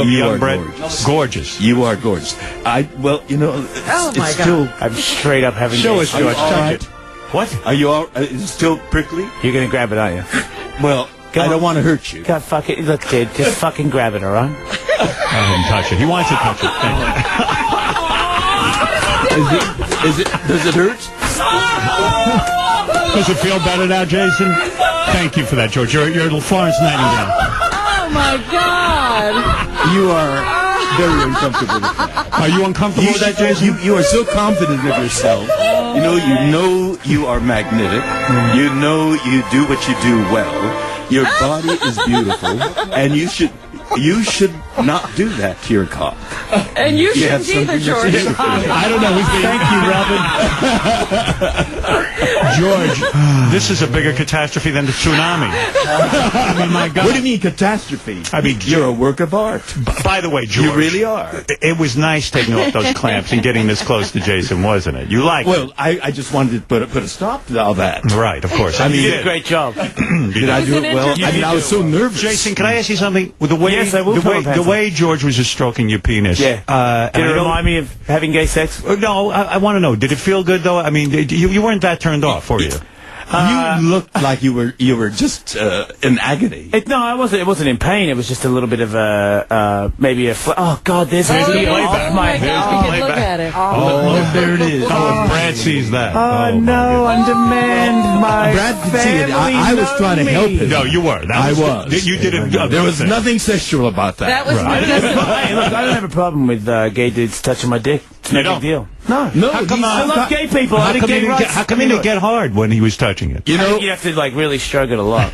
Young Brett, gorgeous. You are gorgeous. Well, you know, it's still. I'm straight up having Show to us, George. Touch it. What? Are you all? Is it still prickly? You're gonna grab it, aren't you? Well, I don't want to hurt you. God, fuck it. Look, dude, just fucking grab it, all right? I didn't touch it. He wants to touch it. Does it hurt? Does it feel better now, Jason? Thank you for that, George. You're Florence Nightingale. Oh my God! You are very uncomfortable with that. Are you uncomfortable with that, Jason? You are so confident of yourself. You know you are magnetic. You know you do what you do well. Your body is beautiful, and you should not do that to your cock. And you have shouldn't either, something to George. say. I don't know. Thank you, Robin. George, this is a bigger catastrophe than the tsunami. I mean, my God. What do you mean catastrophe? I mean, you're a work of art. By the way, George. You really are. It was nice taking off those clamps and getting this close to Jason, wasn't it? You liked it. Well, I just wanted to put a stop to all that. Right, of course. You did a great job. Did I do it well? I mean, I was so nervous. Jason, can I ask you something? With the way, Yes, I will, the way George was just stroking your penis. Yeah. Did it remind me of having gay sex? No, I want to know. Did it feel good though? I mean, you weren't that turned off, were you? You looked like you were just in agony. No, I wasn't. It wasn't in pain. It was just a little bit of maybe a. Oh God, there's a playback. Oh my God! We can look at it. Oh, there it is. Oh, if Brad sees that. Oh no, on demand, my Brad could see it. I was trying to help him. No, you were. I was. You did it. There was nothing sexual about that. That was Hey, look, I don't have a problem with gay dudes touching my dick. It's no big deal. No, No, I love gay people. I think gay rights. How come he didn't get hard when he was touching it? You I know, think you have to like really stroke it a lot.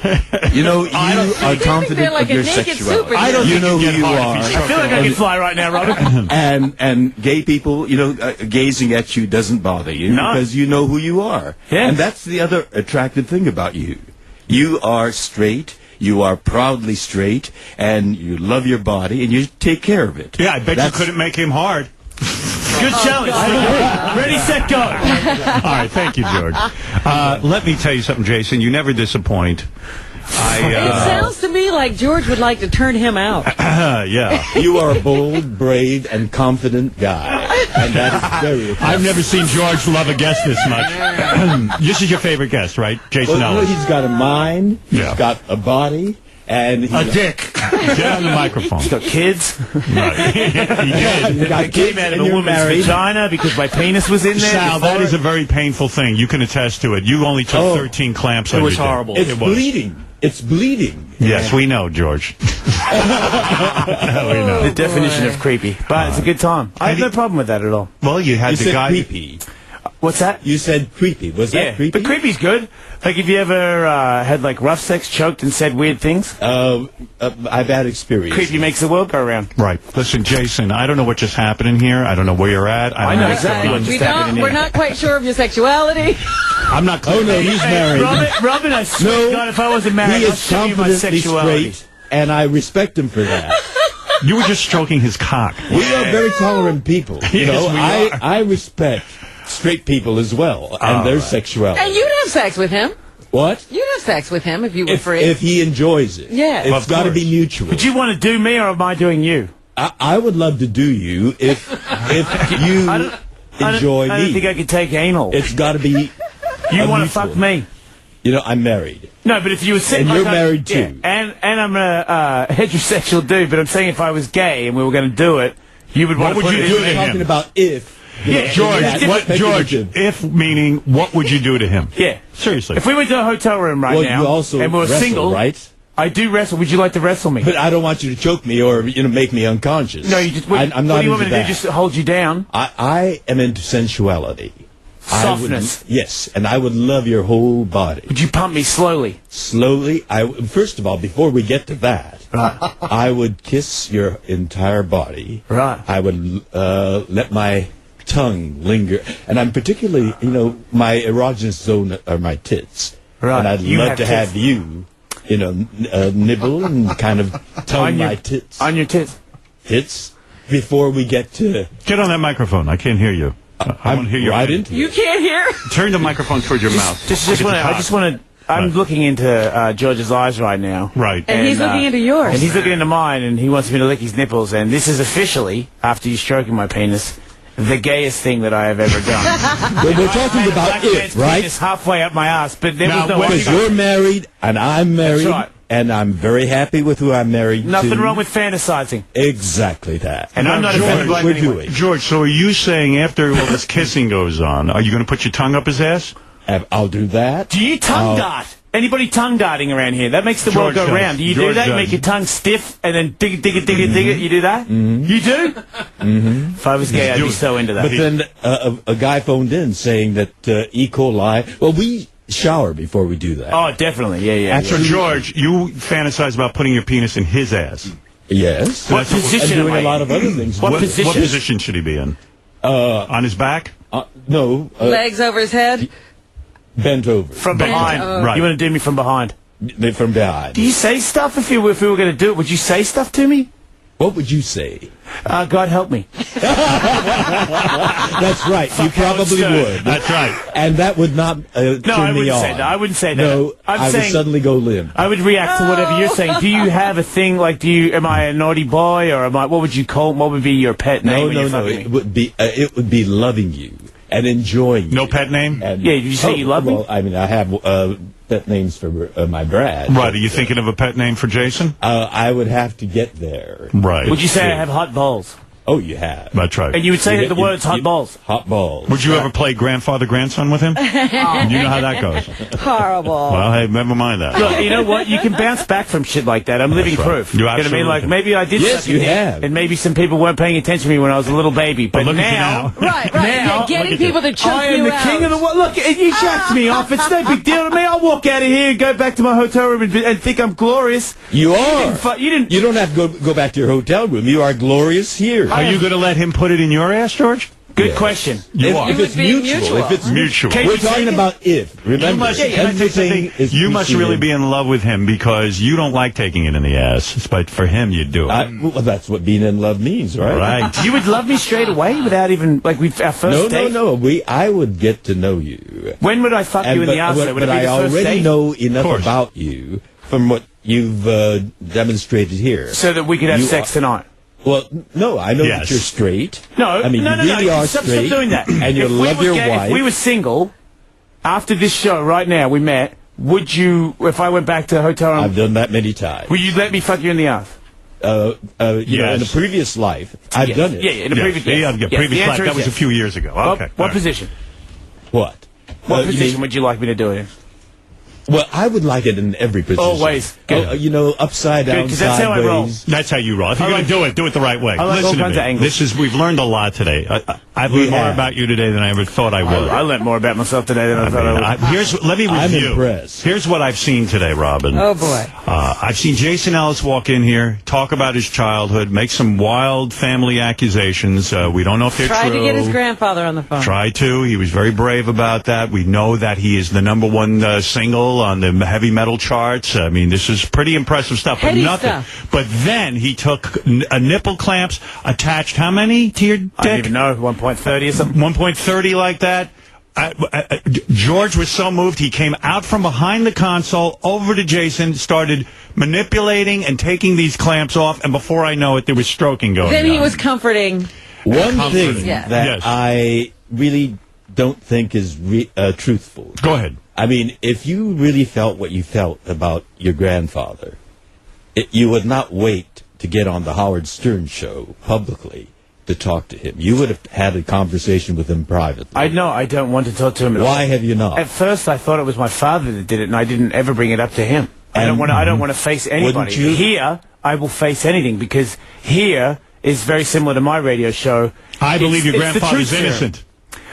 you are confident like of your a naked sexuality. superhero. I don't You know who get you hard if are. you I feel like I can fly right now, Robin. And gay people, gazing at you doesn't bother you No. because you know who you are. Yeah. And that's the other attractive thing about you. You are straight. You are proudly straight, and you love your body, and you take care of it. Yeah, I bet you couldn't make him hard. Good challenge. Ready, set, go. All right, thank you, George. Let me tell you something, Jason. You never disappoint. It sounds to me like George would like to turn him out. Yeah. You are a bold, brave, and confident guy, and that is very attractive. I've never seen George love a guest this much. This is your favorite guest, right? Jason Well, Ellis. he's got a mind, Yeah. he's got a body, and A dick. Get on the microphone. Got kids. Right. He did. I came out of a woman's vagina because my penis was in there. Sal, that is a very painful thing. You can attest to it. You only took 13 clamps on It was your dick. horrible. It's It was. bleeding. It's bleeding. Yes, we know, George. We know. The definition of creepy. But it's a good time. I have no problem with that at all. Well, you had You the said guy. creepy. What's that? You said creepy. Was that creepy? But creepy's good. Like, if you ever had, like, rough sex, choked, and said weird things, I've had experience. creepy makes the world go around. Right. Listen, Jason, I don't know what just happened in here. I don't know where you're at. I don't know what's exactly going on. what We just happened in we're here. not quite sure of your sexuality. I'm not Oh, no, he's married. Robin, I swear to God, if I wasn't married, He I'll is show you my confidently sexuality. straight, and I respect him for that. You were just stroking his cock. We are very tolerant people. You know, Yes, we are. I respect straight people as well, and their sexuality. And you'd have sex with him. What? You'd have sex with him if you were free. If he enjoys it. Yeah. It's Well, of got to be course. mutual. Would you want to do me, or am I doing you? I would love to do you if you enjoy I don't me. think I could take anal. It's got to be. You want to mutual. fuck me? You know, I'm married. No, but if you were sitting And like you're married, too. Yeah, and I'm a heterosexual dude, but I'm saying if I was gay and we were going to do it, you would want to would put you it do in to me. him? Talking about if. you know, George, that what, George, speculative. if meaning, what would you do to him? Yeah. Seriously. If we went to a hotel room right Well, now you also and we were wrestle, single, right? I do wrestle. Would you like to wrestle me? But I don't want you to choke me or make me unconscious. No, you just. I'm not what do you want me into to that. do? Just hold you down? I am into sensuality. Softness. Yes, and I would love your whole body. Would you pump me slowly? Slowly, first of all, before we get to that, I would kiss your entire body. Right. I would let my tongue linger, and I'm particularly, my erogenous zone are my tits. Right. And I'd You love have to tits. have you, nibble and kind of tongue my tits. On your tits. Tits before we get to. Get on that microphone. I can't hear you. I want to hear your right into You it. can't hear. Turn the microphone towards your mouth. I just want to I'm looking into George's eyes right now. Right. And he's looking into yours. And he's looking into mine, and he wants me to lick his nipples. And this is officially, after you stroking my penis, the gayest thing that I have ever done. But we're talking about Black it, man's right? penis halfway up my ass, but there Now, was no Because option. you're married and I'm married, right. and I'm very happy with who I'm married Nothing to. wrong with fantasizing. Exactly that. And I'm not George, offended by we're it anyway. doing. George, so are you saying after all this kissing goes on, are you going to put your tongue up his ass? I'll do that. Do you tongue dart? Anybody tongue darting around here? That makes the world George go does. round. Do you George do that? does. Make your tongue stiff and then dig it, dig it, dig it, dig it. You do that? You do? If I was gay, I'd be so into that. But then a guy phoned in saying that E. coli. Well, we shower before we do that. Oh, definitely. Yeah, yeah. So, George, you fantasize about putting your penis in his ass. Yes. What and position doing am I a lot in? of other things. What What position? position should he be in? On his back? No. Legs over his head. Bent over. From behind. Right. You want to do me from behind? From behind. Do you say stuff if we were going to do it? Would you say stuff to me? What would you say? God help me. That's right. You probably Stern. would. That's right. And that would not turn No, I me wouldn't on. say that. I wouldn't say that. No, I'm I would saying- suddenly go limp. I would react to whatever you're saying. Do you have a thing like? Am I a naughty boy or am I? What would you call? What would be your pet name? No, when no, you're no. fucking me? It would be loving you and enjoying you. No pet name? And, Yeah, did you say you love me? Well, I mean, I have pet names for my Brad. Right. Are you thinking of a pet name for Jason? I would have to get there. Right. Would you say I have hot balls? Oh, you have. That's right. And you would say the words hot balls. Hot balls. Would you ever play grandfather-grandson with him? You know how that goes. Horrible. Well, hey, never mind that. Look, you know what? You can bounce back from shit like that. I'm living right. proof. You know what I mean? absolutely Like can. maybe I did. Yes, suck a you dick, have. And maybe some people weren't paying attention to me when I was a little baby. But look at you now, now. Right, right. Now, Yeah, getting look at people to choke I am you the out. king of the world. Look, you jacked me off. It's no big deal to me. I'll walk out of here and go back to my hotel room and think I'm glorious. You are. You didn't. You don't have to go back to your hotel room. You are glorious here. Are you going to let him put it in your ass, George? Good Yes. question. You are. If it's It would be mutual, mutual. if it's Mutual. Can we're you talking take it? about if. Remember, You must, everything is you must really preceded. be in love with him because you don't like taking it in the ass. But for him, you do it. Well, that's what being in love means, right? Right. You would love me straight away without even our first No, date. no. I would get to know you. When would I fuck you in the ass? Would it but be I the first already date? know enough course. about you from what you've demonstrated here. So that we could have You sex are- tonight. Well, no, I know Yes. that you're straight. No, I mean, no, you really are stop straight. doing that. And you If we love were your gay- wife. If we were single, after this show right now, we met. Would you, if I went back to the hotel room, I've done that many times. would you let me fuck you in the ass? You know, in Yes. a previous life, I've Yes. done it. Yeah, in a Yes. previous. Yeah, yes. yeah, Yes. previous The life. answer That is was a yes. few years ago. What, Okay. what all right. position? What? What you position mean- would you like me to do it in? Well, I would like it in every position. Always. Good. You know, upside down, Good, 'cause that's how I roll. sideways. That's how you roll. If you're going to do it the right way. I like Listen all to kinds me. of angles. We've learned a lot today. I've We learned more have. about you today than I ever thought I would. I learned more about myself today than I thought I would. Let me I'm review. impressed. Here's what I've seen today, Robin. Oh, boy. I've seen Jason Ellis walk in here, talk about his childhood, make some wild family accusations. We don't know if they're Tried true. to get his grandfather on the phone. Tried to. He was very brave about that. We know that he is the #1 single on the heavy metal charts. I mean, this is pretty impressive stuff. But Heady nothing. stuff. But then he took a nipple clamps, attached how many to your dick? I don't even know, 1.30 or something. 1.30 like that. George was so moved, he came out from behind the console, over to Jason, started manipulating and taking these clamps off, and before I know it, there was stroking going Then on. he was comforting. One Comforting. thing Yeah. that Yes. I really don't think is truthful. Go ahead. I mean, if you really felt what you felt about your grandfather, you would not wait to get on the Howard Stern show publicly to talk to him. You would have had a conversation with him privately. I know I don't want to talk to him at all. Why have you not? At first, I thought it was my father that did it, and I didn't ever bring it up to him. I don't want to face anybody. you? Here, I will face anything because here is very similar to my radio show. I believe your It's the grandfather's truth serum. innocent.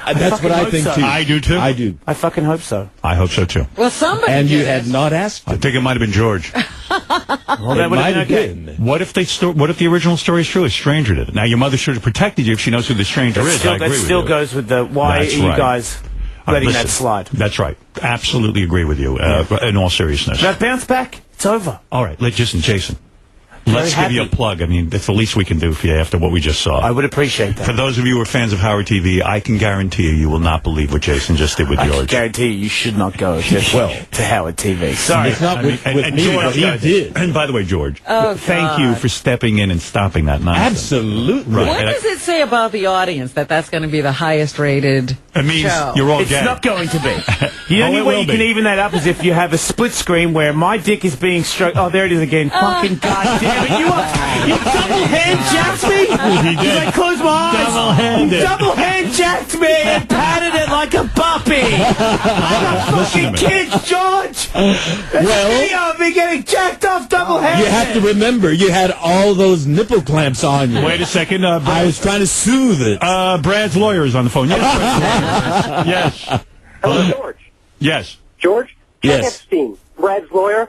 That's fucking what I hope think so. too. I do too. I do. I fucking hope so. I hope so too. Well, somebody And did you it. had not asked I him. think it might have been George. Well, It that would might have have been okay. been. What if the original story is true? A stranger did it. Now your mother should have protected you if she knows who the stranger is. I agree That with still you. goes with the why That's are you right. guys letting Listen, that slide? That's right. Absolutely agree with you. In all seriousness. That bounce back, it's over. All right, listen, Jason. Let's give you a happy. plug. I mean, that's the least we can do for you after what we just saw. I would appreciate that. For those of you who are fans of Howard TV, I can guarantee you will not believe what Jason just did with I can George. guarantee you should not go to Howard TV. Sorry. It's not with me, George, but he did. And by the way, George, Oh, thank God. you for stepping in and stopping that nonsense. Absolutely. Right. What And does it say about the audience that that's going to be the highest rated It means show? you're all It's gay. not going to be. The Oh, only it way will you can be. even that up is if you have a split screen where my dick is being stroked. Oh, there it is again. Fucking goddamn it. You double hand jacked me? He did. I closed my eyes. Double-handed. You double hand jacked me and patted it like a puppy. I'm Listen to fucking me. kids, George. Well, Video of me getting jacked off double handed. you have to remember, you had all those nipple clamps on you. Wait a second. I was trying to soothe it. Brad's lawyer is on the phone. Yes. Yes. Hello, George. Yes. George? Yes. Ken Epstein, Brad's lawyer.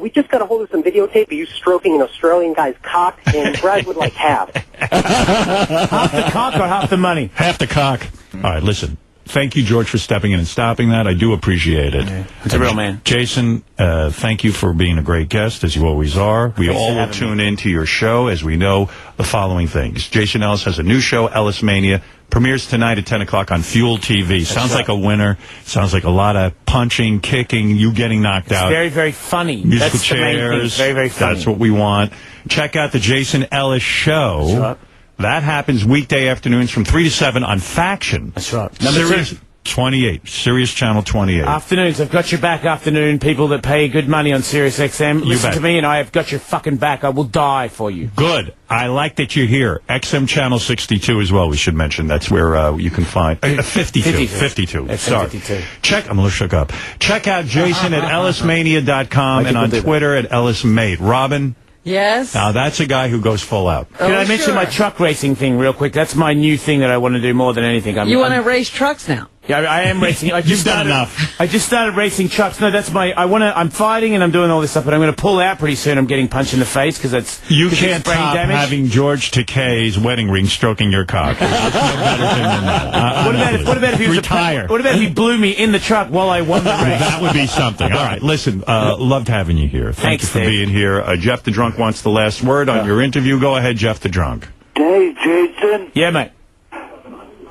We just got a hold of some videotape of you stroking an Australian guy's cock, and Brad would like half. Half the cock or half the money? Half the cock. All right, listen. Thank you, George, for stepping in and stopping that. I do appreciate it. It's a real man. Jason, thank you for being a great guest, as you always are. We Thanks all for will having tune in to your show as we know the following things. Jason Ellis has a new show, Ellis Mania, premieres tonight at 10 o'clock on Fuel TV. Sounds right. like a winner. Sounds like a lot of punching, kicking, you getting knocked out. Very, very funny. Musical That's the main thing. chairs. Very, very funny. That's what we want. Check out the Jason Ellis Show. That's right. That happens weekday afternoons from 3 to 7 on Faction. That's right. Number Sirius 2. 28. Sirius Channel 28. Afternoons, I've got your back afternoon. People that pay good money on Sirius XM, listen bet. to me and I have got your fucking back. I will die for you. Good. I like that you're here. XM Channel 62 as well, we should mention. That's where you can find... 52. 52. XM Sorry. 52. Check... I'm a little shook up. Check out Jason at ellismania.com and on people do that. Twitter at ellismate. Robin, Yes. now that's a guy who goes full out. Can I mention sure. my truck racing thing real quick? That's my new thing that I want to do more than anything. You want to race trucks now? Yeah, I am racing. I just You've done started, enough. I just started racing trucks. No, that's my... I'm fighting and I'm doing all this stuff, but I'm going to pull out pretty soon. I'm getting punched in the face because that's... You 'cause can't it's brain top damage. having George Takei's wedding ring stroking your cock. There's no better thing than that. What about if he was Retire. What about if he blew me in the truck while I won the race? That would be something. All right, listen, loved having you here. Thank Thanks, you for Dave. being here. Jeff the Drunk wants the last word on your interview. Go ahead, Jeff the Drunk. Hey, Jason. Yeah, mate.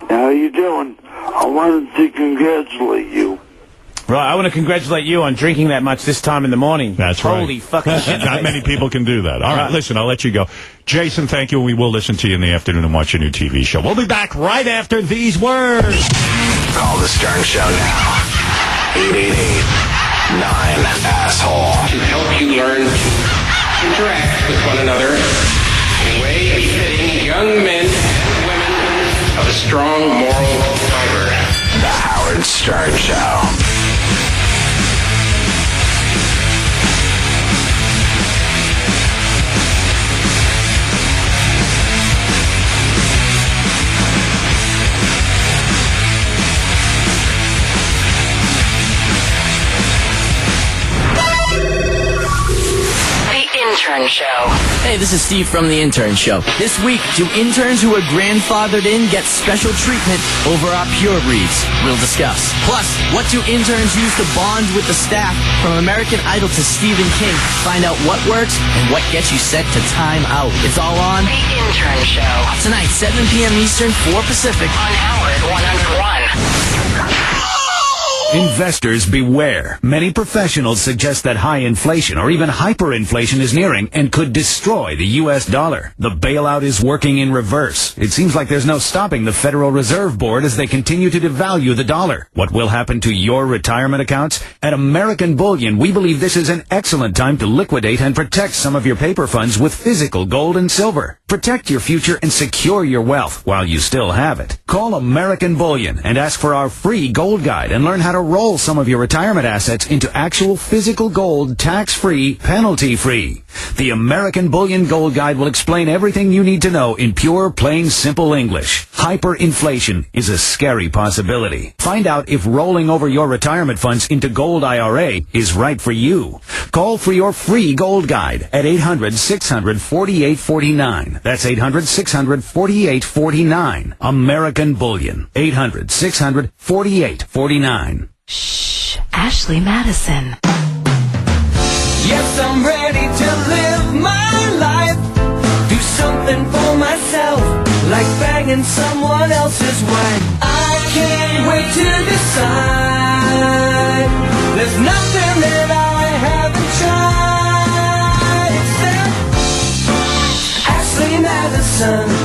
How you doing? I wanted to congratulate you. Right, I want to congratulate you on drinking that much this time in the morning. That's right. Holy fucking shit. Not many people can do that. All right, listen, I'll let you go. Jason, thank you. We will listen to you in the afternoon and watch your new TV show. We'll be back right after these words. Call the Stern Show now. 888-9-ASSHOLE. To help you learn to interact with one another in a way befitting young men and women of a strong moral fiber. The Howard Stern Show. The Intern Show. Hey, this is Steve from The Intern Show. This week, do interns who are grandfathered in get special treatment over our pure breeds? We'll discuss. Plus, what do interns use to bond with the staff? From American Idol to Stephen King, find out what works and what gets you set to time out. It's all on The Intern Show. Tonight, 7 p.m. Eastern, 4 Pacific on Howard 101. Investors beware. Many professionals suggest that high inflation or even hyperinflation is nearing and could destroy the U.S. dollar. The bailout is working in reverse. It seems like there's no stopping the Federal Reserve Board as they continue to devalue the dollar. What will happen to your retirement accounts? At American Bullion, we believe this is an excellent time to liquidate and protect some of your paper funds with physical gold and silver. Protect your future and secure your wealth while you still have it. Call American Bullion and ask for our free gold guide and learn how to roll some of your retirement assets into actual physical gold, tax-free, penalty-free. The American Bullion Gold Guide will explain everything you need to know in pure, plain, simple English. Hyperinflation is a scary possibility. Find out if rolling over your retirement funds into gold IRA is right for you. Call for your free gold guide at 800-600-4849. That's 800-600-4849. American Bullion. 800-600-4849. Shh, Ashley Madison. Yes, I'm ready to live my life. something for myself, like banging someone else's wife. I can't wait to decide. There's nothing that I haven't tried except Ashley Madison.